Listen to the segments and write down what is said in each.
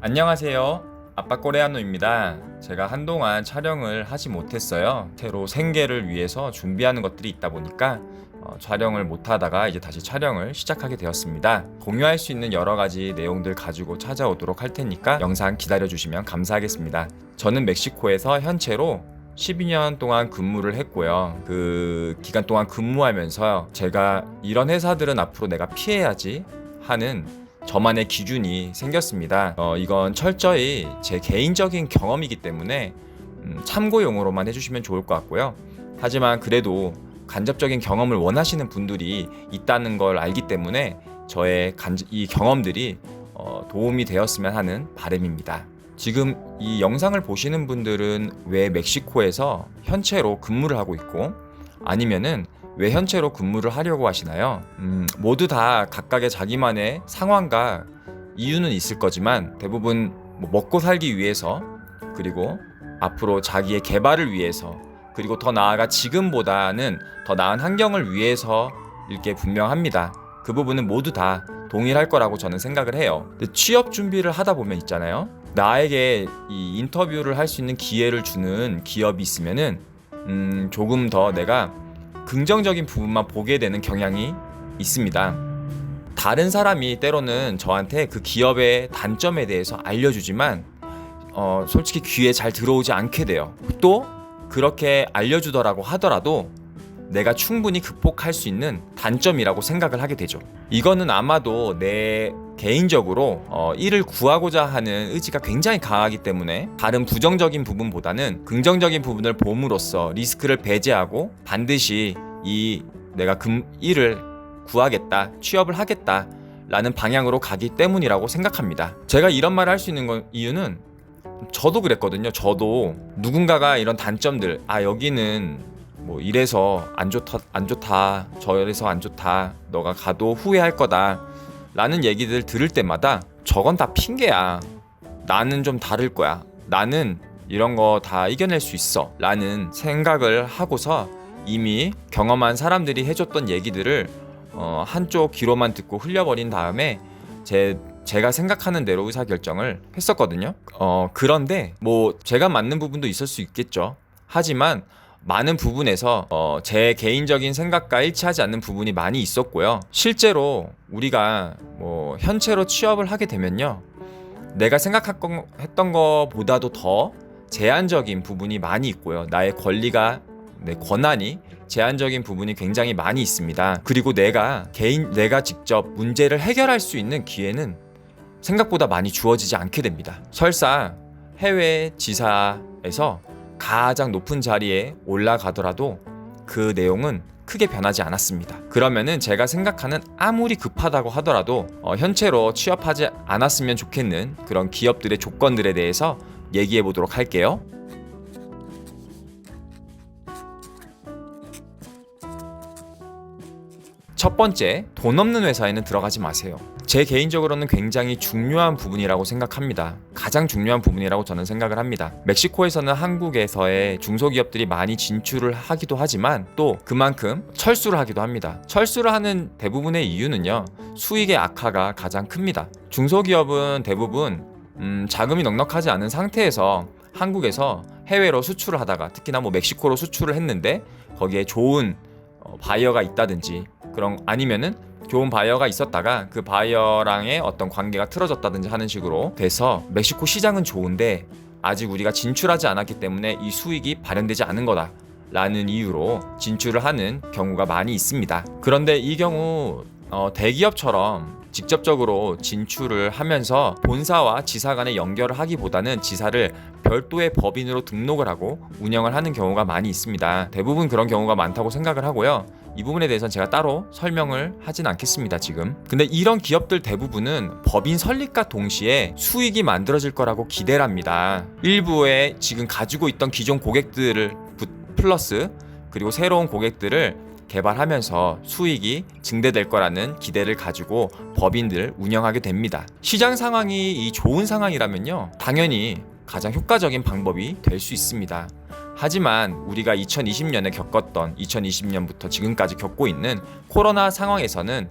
안녕하세요. 아빠 코레아노입니다. 제가 한동안 촬영을 하지 못했어요. 새로 생계를 위해서 준비하는 것들이 있다 보니까 촬영을 못하다가 이제 다시 촬영을 시작하게 되었습니다. 공유할 수 있는 여러 가지 내용들 가지고 찾아오도록 할 테니까 영상 기다려주시면 감사하겠습니다. 저는 멕시코에서 현채로 12년 동안 근무를 했고요. 그 기간 동안 근무하면서 제가 이런 회사들은 앞으로 내가 피해야지 하는 저만의 기준이 생겼습니다. 이건 철저히 제 개인적인 경험이기 때문에 참고용으로만 해주시면 좋을 것 같고요. 하지만 그래도 간접적인 경험을 원하시는 분들이 있다는 걸 알기 때문에 저의 이 경험들이 도움이 되었으면 하는 바람입니다. 지금 이 영상을 보시는 분들은 왜 멕시코에서 현채로 근무를 하고 있고 아니면은 왜 현채로 근무를 하려고 하시나요? 모두 다 각각의 자기만의 상황과 이유는 있을 거지만 대부분 먹고 살기 위해서, 그리고 앞으로 자기의 개발을 위해서, 그리고 더 나아가 지금보다는 더 나은 환경을 위해서 일 게 분명합니다. 그 부분은 모두 다 동일할 거라고 저는 생각을 해요. 근데 취업 준비를 하다 보면 있잖아요. 나에게 이 인터뷰를 할 수 있는 기회를 주는 기업이 있으면은 조금 더 내가 긍정적인 부분만 보게 되는 경향이 있습니다. 다른 사람이 때로는 저한테 그 기업의 단점에 대해서 알려주지만 솔직히 귀에 잘 들어오지 않게 돼요. 또 그렇게 알려주더라고 하더라도 내가 충분히 극복할 수 있는 단점이라고 생각을 하게 되죠. 이거는 아마도 내 개인적으로 일을 구하고자 하는 의지가 굉장히 강하기 때문에 다른 부정적인 부분보다는 긍정적인 부분을 봄으로써 리스크를 배제하고 반드시 내가 일을 구하겠다, 취업을 하겠다 라는 방향으로 가기 때문이라고 생각합니다. 제가 이런 말을 할 수 있는 이유는 저도 그랬거든요. 저도 누군가가 이런 단점들, 여기는 뭐 이래서 안 좋다, 저래서 안 좋다, 너가 가도 후회할 거다 라는 얘기들 들을 때마다 저건 다 핑계야, 나는 좀 다를 거야, 나는 이런 거 다 이겨낼 수 있어 라는 생각을 하고서 이미 경험한 사람들이 해줬던 얘기들을 한쪽 귀로만 듣고 흘려버린 다음에 제가 생각하는 대로 의사결정을 했었거든요. 그런데 뭐 제가 맞는 부분도 있을 수 있겠죠. 하지만 많은 부분에서 제 개인적인 생각과 일치하지 않는 부분이 많이 있었고요. 실제로 우리가 뭐 현채로 취업을 하게 되면요, 내가 생각했던 것보다도 더 제한적인 부분이 많이 있고요. 나의 내 권한이 제한적인 부분이 굉장히 많이 있습니다. 그리고 내가 직접 문제를 해결할 수 있는 기회는 생각보다 많이 주어지지 않게 됩니다. 설사 해외 지사에서 가장 높은 자리에 올라가더라도 그 내용은 크게 변하지 않았습니다. 그러면은 제가 생각하는 아무리 급하다고 하더라도 현채로 취업하지 않았으면 좋겠는 그런 기업들의 조건들에 대해서 얘기해 보도록 할게요. 첫 번째, 돈 없는 회사에는 들어가지 마세요. 제 개인적으로는 굉장히 중요한 부분이라고 생각합니다. 가장 중요한 부분이라고 저는 생각을 합니다. 멕시코에서는 한국에서의 중소기업들이 많이 진출을 하기도 하지만 또 그만큼 철수를 하기도 합니다. 철수를 하는 대부분의 이유는요, 수익의 악화가 가장 큽니다. 중소기업은 대부분 자금이 넉넉하지 않은 상태에서 한국에서 해외로 수출을 하다가, 특히나 뭐 멕시코로 수출을 했는데 거기에 좋은 바이어가 있다든지, 그럼 아니면은 좋은 바이어가 있었다가 그 바이어랑의 어떤 관계가 틀어졌다든지 하는 식으로 돼서 멕시코 시장은 좋은데 아직 우리가 진출하지 않았기 때문에 이 수익이 발현되지 않은 거다 라는 이유로 진출을 하는 경우가 많이 있습니다. 그런데 이 경우 대기업처럼 직접적으로 진출을 하면서 본사와 지사 간의 연결을 하기보다는 지사를 별도의 법인으로 등록을 하고 운영을 하는 경우가 많이 있습니다. 대부분 그런 경우가 많다고 생각을 하고요. 이 부분에 대해서는 제가 따로 설명을 하진 않겠습니다, 지금. 근데 이런 기업들 대부분은 법인 설립과 동시에 수익이 만들어질 거라고 기대를 합니다. 일부의 지금 가지고 있던 기존 고객들을 플러스 그리고 새로운 고객들을 개발하면서 수익이 증대될 거라는 기대를 가지고 법인들을 운영하게 됩니다. 시장 상황이 좋은 상황이라면요, 당연히 가장 효과적인 방법이 될 수 있습니다. 하지만 우리가 2020년에 겪었던 2020년부터 지금까지 겪고 있는 코로나 상황에서는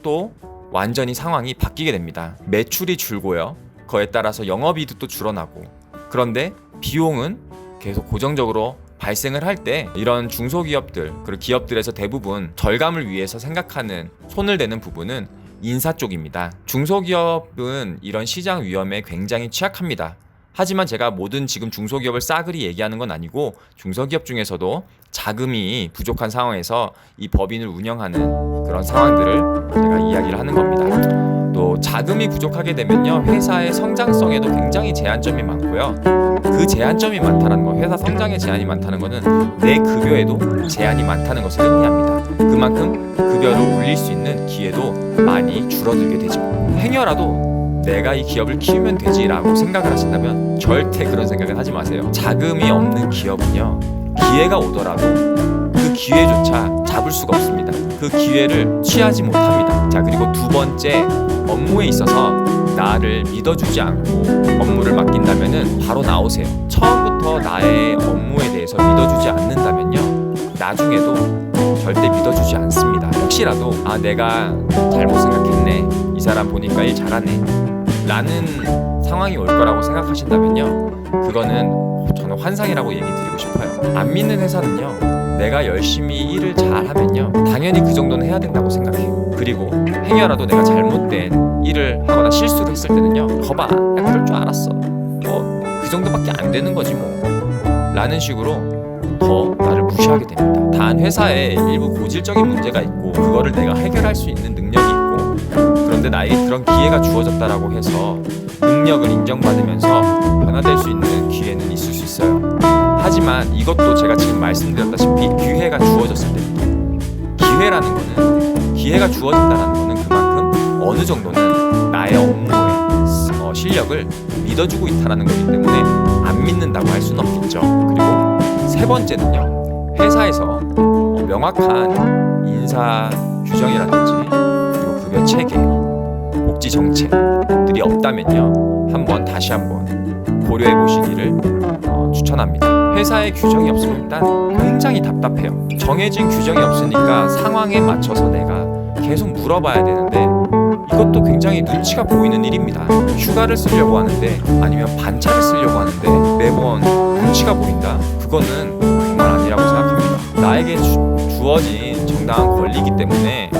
또 완전히 상황이 바뀌게 됩니다. 매출이 줄고요. 그거에 따라서 영업이익도 줄어나고, 그런데 비용은 계속 고정적으로 발생을 할 때 이런 중소기업들 그리고 기업들에서 대부분 절감을 위해서 생각하는 손을 대는 부분은 인사 쪽입니다. 중소기업은 이런 시장 위험에 굉장히 취약합니다. 하지만 제가 모든 지금 중소기업을 싸그리 얘기하는 건 아니고, 중소기업 중에서도 자금이 부족한 상황에서 이 법인을 운영하는 그런 상황들을 제가 이야기를 하는 겁니다. 또 자금이 부족하게 되면요, 회사의 성장성에도 굉장히 제한점이 많고요. 그 제한점이 많다는 거, 회사 성장에 제한이 많다는 거는 내 급여에도 제한이 많다는 것을 의미합니다. 그만큼 급여를 올릴 수 있는 기회도 많이 줄어들게 되죠. 행여라도 내가 이 기업을 키우면 되지라고 생각을 하신다면 절대 그런 생각은 하지 마세요. 자금이 없는 기업은요, 기회가 오더라도 그 기회조차 잡을 수가 없습니다. 그 기회를 취하지 못합니다. 자, 그리고 두 번째, 업무에 있어서 나를 믿어주지 않고 업무를 맡긴다면은 바로 나오세요. 처음부터 나의 업무에 대해서 믿어주지 않는다면요, 나중에도 절대 믿어주지 않습니다. 혹시라도 내가 잘못 생각했네, 이 사람 보니까 일 잘하네 라는 상황이 올 거라고 생각하신다면요, 그거는 저는 환상이라고 얘기 드리고 싶어요. 안 믿는 회사는요, 내가 열심히 일을 잘하면요, 당연히 그 정도는 해야 된다고 생각해요. 그리고 행여라도 내가 잘못된 일을 하거나 실수를 했을 때는요, 거봐, 나 그럴 줄 알았어, 그 정도밖에 안 되는 거지 뭐 라는 식으로 더 나를 무시하게 됩니다. 단 회사에 일부 고질적인 문제가 있고 그거를 내가 해결할 수 있는 능력이 있고, 그런데 나에게 그런 기회가 주어졌다라고 해서 능력을 인정받으면서 변화될 수 있는 기회는 있을 수 있어요. 하지만 이것도 제가 지금 말씀드렸다시피 기회가 주어졌을 때입니다. 기회가 주어진다는 거는 그만큼 어느 정도는 나의 업무의 실력을 믿어주고 있다는 거기 때문에 안 믿는다고 할 수는 없겠죠. 그리고 세 번째는요, 회사에서 명확한 인사 규정이라든지 그리고 급여 체계, 복지 정책들이 없다면요, 다시 한번 고려해 보시기를 추천합니다. 회사의 규정이 없으면 일단 굉장히 답답해요. 정해진 규정이 없으니까 상황에 맞춰서 내가 계속 물어봐야 되는데, 이것도 굉장히 눈치가 보이는 일입니다. 휴가를 쓰려고 하는데, 아니면 반차를 쓰려고 하는데 매번 눈치가 보인다? 그거는 정말 아니라고 생각합니다. 나에게 주어진 정당한 권리이기 때문에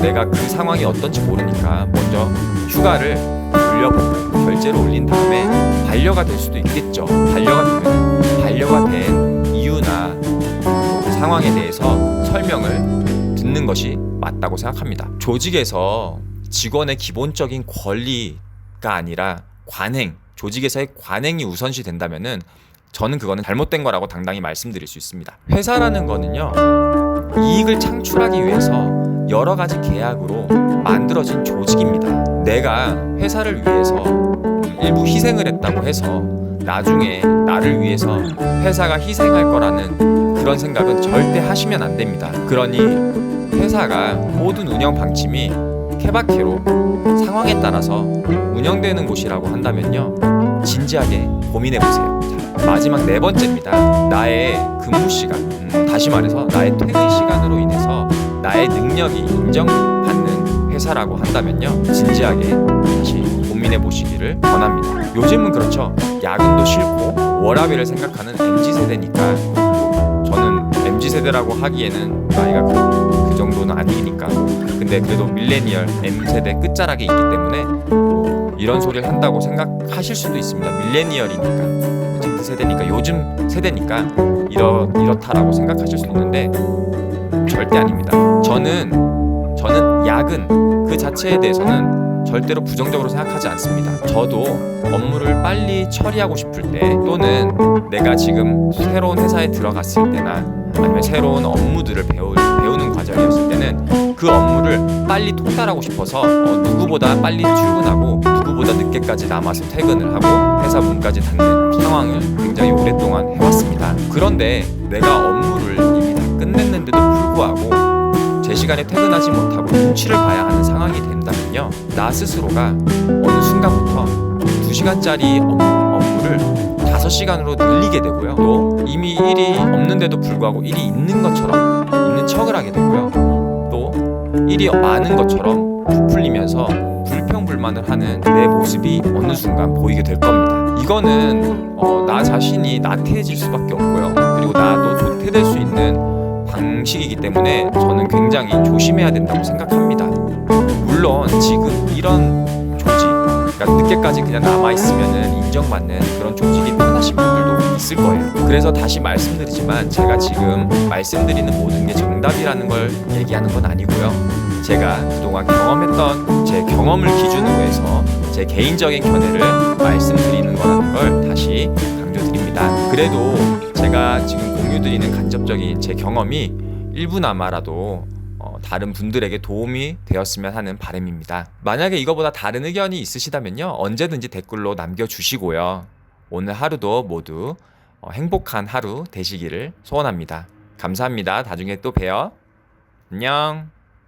내가 그 상황이 어떤지 모르니까 먼저 휴가를 올려보고 결제를 올린 다음에 반려가 될 수도 있겠죠. 반려가 된 이유나 상황에 대해서 설명을 듣는 것이 맞다고 생각합니다. 조직에서 직원의 기본적인 권리가 아니라 조직에서의 관행이 우선시 된다면은 저는 그거는 잘못된 거라고 당당히 말씀드릴 수 있습니다. 회사라는 거는요, 이익을 창출하기 위해서 여러 가지 계약으로 만들어진 조직입니다. 내가 회사를 위해서 일부 희생을 했다고 해서 나중에 나를 위해서 회사가 희생할 거라는 그런 생각은 절대 하시면 안 됩니다. 그러니 회사가 모든 운영 방침이 케바케로 상황에 따라서 운영되는 곳이라고 한다면요, 진지하게 고민해 보세요. 마지막 네 번째입니다. 나의 근무 시간, 다시 말해서 나의 퇴근 시간으로 인해서 나의 능력이 인정받는 회사라고 한다면요, 진지하게 다시 고민해 보시기를 권합니다. 요즘은 그렇죠. 야근도 싫고 워라밸을 생각하는 MZ세대니까, 저는 MZ세대라고 하기에는 나이가 그 정도는 아니니까, 근데 그래도 밀레니얼 M세대 끝자락에 있기 때문에 이런 소리를 한다고 생각하실 수도 있습니다. 밀레니얼이니까, Z세대니까, 요즘 세대니까 이렇다라고 생각하실 수 있는데 절대 아닙니다. 저는 야근 그 자체에 대해서는 절대로 부정적으로 생각하지 않습니다. 저도 업무를 빨리 처리하고 싶을 때, 또는 내가 지금 새로운 회사에 들어갔을 때나 아니면 새로운 업무들을 배우는 과정이었을 때는 그 업무를 빨리 통달하고 싶어서 누구보다 빨리 출근하고 누구보다 늦게까지 남아서 퇴근을 하고 회사 문까지 닫는 상황을 굉장히 오랫동안 해왔습니다. 그런데 내가 업무를 이미 다 끝냈는데도 불구하고 제 시간에 퇴근하지 못하고 눈치를 봐야 하는 상황이 된다면요, 나 스스로가 어느 순간부터 2시간짜리 업무를 5시간으로 늘리게 되고요, 또 이미 일이 없는데도 불구하고 일이 있는 것처럼 있는 척을 하게 되고요, 또 일이 많은 것처럼 부풀리면서 불평불만을 하는 내 모습이 어느 어느 순간 보이게 될 겁니다. 이거는 나 자신이 나태해질 수밖에 없고요. 그리고 나도 도태될 수 있는 방식이기 때문에 저는 굉장히 조심해야 된다고 생각합니다. 물론 지금 이런 조직, 그러니까 늦게까지 그냥 남아있으면 인정받는 그런 조직이 편하신 분들도 있을 거예요. 그래서 다시 말씀드리지만 제가 지금 말씀드리는 모든 게 정답이라는 걸 얘기하는 건 아니고요. 제가 그동안 경험했던 제 경험을 기준으로 해서 제 개인적인 견해를 말씀드리는 거라는 걸 다시 강조드립니다. 그래도 제가 지금 공유드리는 간접적인 제 경험이 일부나마라도 다른 분들에게 도움이 되었으면 하는 바람입니다. 만약에 이거보다 다른 의견이 있으시다면요, 언제든지 댓글로 남겨주시고요. 오늘 하루도 모두 행복한 하루 되시기를 소원합니다. 감사합니다. 나중에 또 봬요. 안녕.